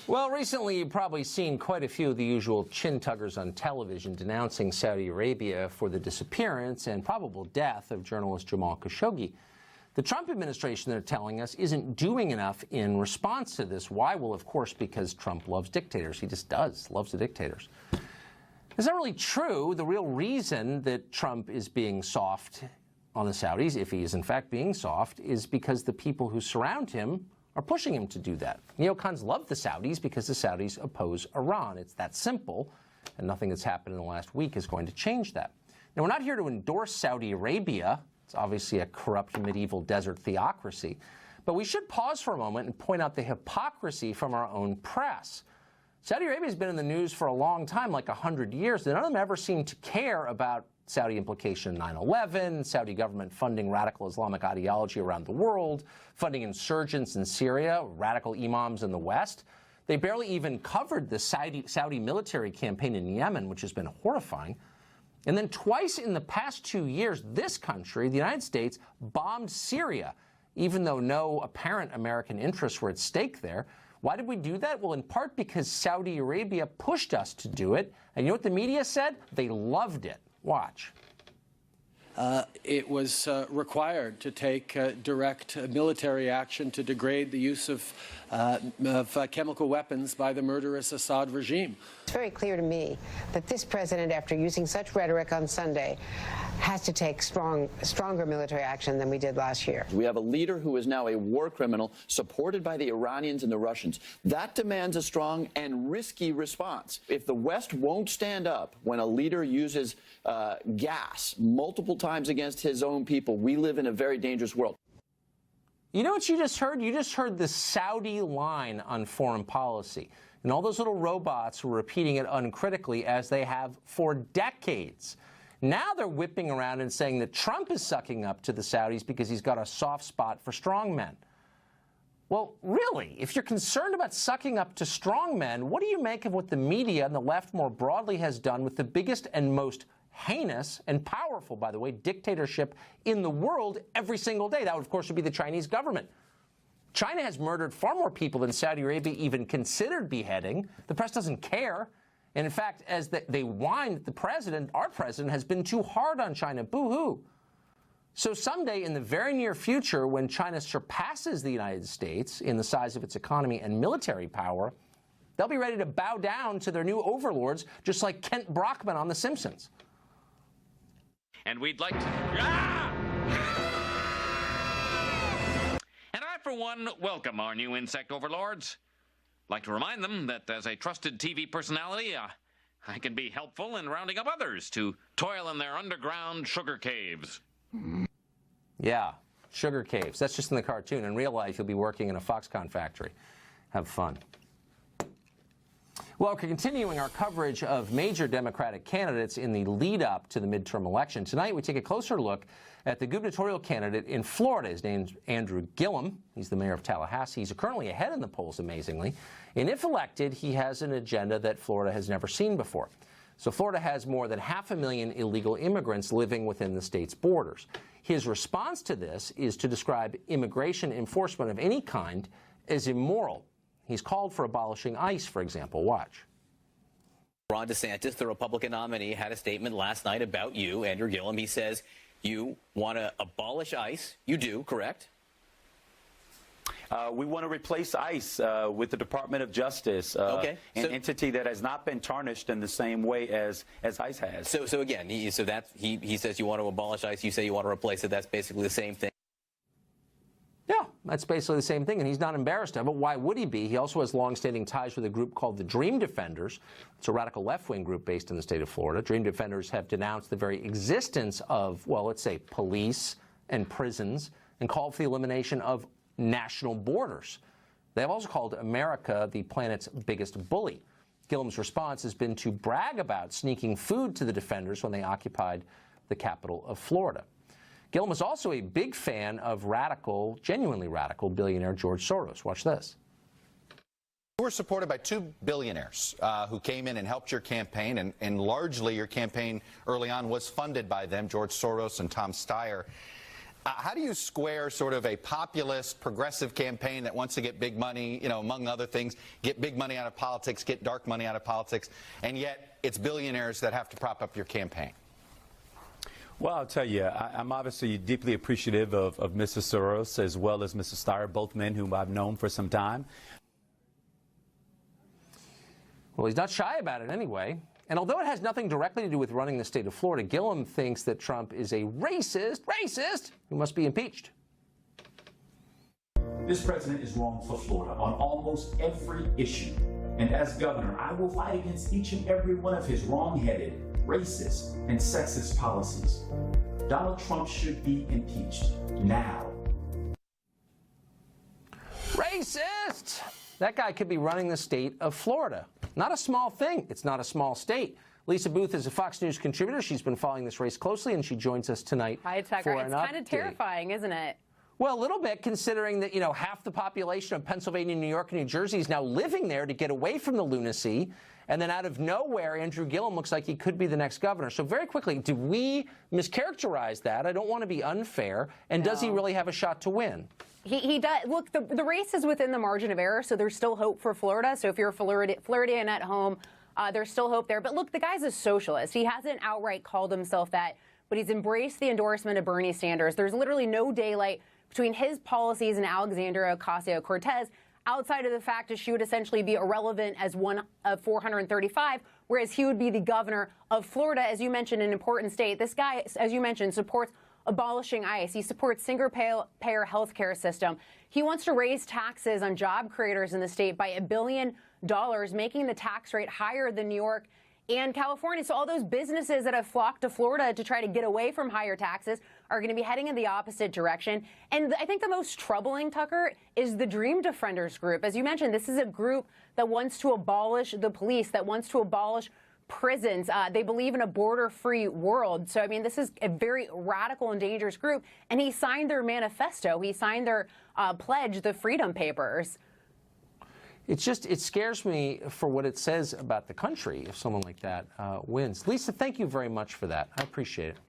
Well, recently you've probably seen quite a few of the usual chin-tuggers on television denouncing Saudi Arabia for the disappearance and probable death of journalist Jamal Khashoggi. The Trump administration, they're telling us, isn't doing enough in response to this. Why? Well, of course, because Trump loves dictators. He just does, loves the dictators. Is that really true? The real reason that Trump is being soft on the Saudis, if he is in fact being soft, is because the people who surround him are pushing him to do that. Neocons love the Saudis because the Saudis oppose Iran. It's that simple, and nothing that's happened in the last week is going to change that. Now, we're not here to endorse Saudi Arabia. It's obviously a corrupt medieval desert theocracy. But we should pause for a moment and point out the hypocrisy from our own press. Saudi Arabia has been in the news for a long time, like 100 years. None of them ever seem to care about Saudi implication in 9/11, Saudi government funding radical Islamic ideology around the world, funding insurgents in Syria, radical imams in the West. They barely even covered the Saudi military campaign in Yemen, which has been horrifying. And then twice in the past 2 years, this country, the United States, bombed Syria, even though no apparent American interests were at stake there. Why did we do that? Well, in part because Saudi Arabia pushed us to do it. And you know what the media said? They loved it. Watch. It was required to take direct military action to degrade the use of chemical weapons by the murderous Assad regime. It's very clear to me that this president, after using such rhetoric on Sunday, has to take stronger military action than we did last year. We have a leader who is now a war criminal supported by the Iranians and the Russians. That demands a strong and risky response. If the West won't stand up when a leader uses gas multiple times against his own people, we live in a very dangerous world. You know what you just heard? You just heard the Saudi line on foreign policy. And all those little robots were repeating it uncritically, as they have for decades. Now they're whipping around and saying that Trump is sucking up to the Saudis because he's got a soft spot for strongmen. Well, really, if you're concerned about sucking up to strongmen, what do you make of what the media and the left more broadly has done with the biggest and most heinous and powerful, by the way, dictatorship in the world every single day? That, of course, would be the Chinese government. China has murdered far more people than Saudi Arabia even considered beheading. The press doesn't care. And in fact, as they whine that the president, our president, has been too hard on China, boo-hoo. So someday in the very near future, when China surpasses the United States in the size of its economy and military power, they'll be ready to bow down to their new overlords, just like Kent Brockman on The Simpsons. And we'd like to... And I, for one, welcome our new insect overlords. Like to remind them that as a trusted TV personality, I can be helpful in rounding up others to toil in their underground sugar caves. Yeah, sugar caves. That's just in the cartoon. In real life, you'll be working in a Foxconn factory. Have fun. Well, we're continuing our coverage of major Democratic candidates in the lead-up to the midterm election. Tonight, we take a closer look at the gubernatorial candidate in Florida. His name's Andrew Gillum. He's the mayor of Tallahassee. He's currently ahead in the polls, amazingly. And if elected, he has an agenda that Florida has never seen before. So Florida has more than 500,000 illegal immigrants living within the state's borders. His response to this is to describe immigration enforcement of any kind as immoral. He's called for abolishing ICE, for example. Watch. Ron DeSantis, the Republican nominee, had a statement last night about you, Andrew Gillum. He says you want to abolish ICE. You do, correct? We want to replace ICE with the Department of Justice, an entity that has not been tarnished in the same way as ICE has. So again, he says you want to abolish ICE. You say you want to replace it. That's basically the same thing. Yeah, that's basically the same thing, and he's not embarrassed of it. Why would he be? He also has long-standing ties with a group called the Dream Defenders. It's a radical left-wing group based in the state of Florida. Dream Defenders have denounced the very existence of, well, let's say, police and prisons, and called for the elimination of national borders. They have also called America the planet's biggest bully. Gillum's response has been to brag about sneaking food to the defenders when they occupied the capital of Florida. Gillum is also a big fan of genuinely radical billionaire George Soros. Watch this. You were supported by two billionaires who came in and helped your campaign, and largely your campaign early on was funded by them, George Soros and Tom Steyer. How do you square sort of a populist, progressive campaign that wants to get big money, you know, among other things, get big money out of politics, get dark money out of politics, and yet it's billionaires that have to prop up your campaign? Well, I'll tell you, I'm obviously deeply appreciative of Mr. Soros as well as Mr. Steyer, both men whom I've known for some time. Well, he's not shy about it anyway. And although it has nothing directly to do with running the state of Florida, Gillum thinks that Trump is a racist who must be impeached. This president is wrong for Florida on almost every issue. And as governor, I will fight against each and every one of his wrong-headed, racist, and sexist policies. Donald Trump should be impeached now. Racist! That guy could be running the state of Florida. Not a small thing. It's not a small state. Lisa Booth is a Fox News contributor. She's been following this race closely, and she joins us tonight. Hi, Tucker. For it's an kind of update. terrifying, isn't it? Well, a little bit, considering that, you know, half the population of Pennsylvania, New York, and New Jersey is now living there to get away from the lunacy. And then out of nowhere, Andrew Gillum looks like he could be the next governor. So very quickly, do we mischaracterize that? I don't want to be unfair. And does he really have a shot to win? He does. Look, the race is within the margin of error, so there's still hope for Florida. So if you're a Floridian at home, there's still hope there. But look, the guy's a socialist. He hasn't outright called himself that, but he's embraced the endorsement of Bernie Sanders. There's literally no daylight between his policies and Alexandria Ocasio-Cortez, outside of the fact that she would essentially be irrelevant as one of 435, whereas he would be the governor of Florida, as you mentioned, an important state. This guy, as you mentioned, supports abolishing ICE. He supports single-payer health care system. He wants to raise taxes on job creators in the state by $1 billion, making the tax rate higher than New York and California. So all those businesses that have flocked to Florida to try to get away from higher taxes are going to be heading in the opposite direction. And I think the most troubling, Tucker, is the Dream Defenders group. As you mentioned, this is a group that wants to abolish the police, that wants to abolish prisons. They believe in a border-free world. So, I mean, this is a very radical and dangerous group. And he signed their manifesto. He signed their pledge, the Freedom Papers. It's just, it scares me for what it says about the country if someone like that wins. Lisa, thank you very much for that. I appreciate it.